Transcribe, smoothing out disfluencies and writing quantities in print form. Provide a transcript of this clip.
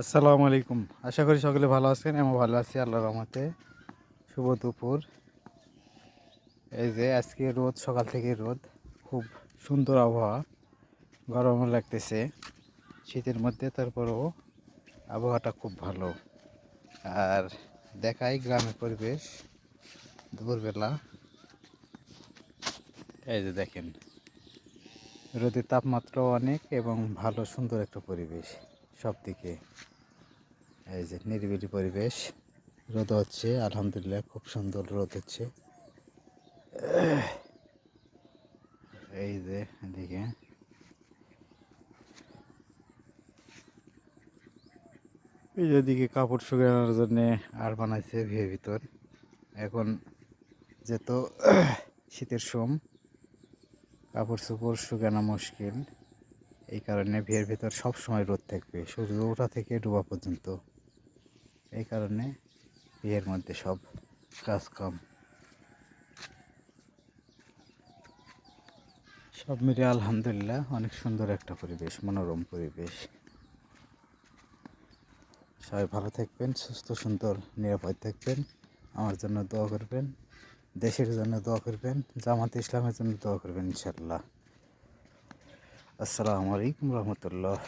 আসসালামু আলাইকুম। আশা করি সকলে ভালো আছেন। আমি ভালো আছি আল্লাহর রহমতে। শুভ দুপুর। এই যে আজকে রোদ, সকাল থেকে রোদ, খুব সুন্দর আবহাওয়া। গরমও লাগতেছে শীতের মধ্যে, তারপরেও আবহাওয়াটা খুব ভালো। আর দেখাই গ্রামের পরিবেশ দুপুরবেলা। এই যে দেখেন, রোদের তাপমাত্রাও অনেক এবং ভালো সুন্দর একটা পরিবেশ সব দিকে। এই যে নিরিবিলি পরিবেশ, রোদ হচ্ছে আলহামদুলিল্লাহ, খুব সুন্দর রোদ হচ্ছে। এই যে এদিকে এই যে এদিকে কাপড় শুকানোর জন্যে আর বানাইছে ভিড়ের ভিতর। এখন যেহেতু শীতের কাপড় চোপড় শুকানো মুশকিল, এই কারণে ভিড়ের ভিতর সব সময় রোদ থাকবে, সূর্য ওঠা থেকে ডোবা পর্যন্ত। এই কারণে বিয়ের মধ্যে সব কাজ কম, সব মিলে আলহামদুলিল্লাহ অনেক সুন্দর একটা পরিবেশ, মনোরম পরিবেশ। সবাই ভালো থাকবেন, সুস্থ সুন্দর নিরাপদ থাকবেন। আমার জন্য দোয়া করবেন, দেশের জন্য দোয়া করবেন, জামাত ইসলামের জন্য দোয়া করবেন ইনশাল্লাহ। আসসালামু আলাইকুম রহমতুল্লাহ।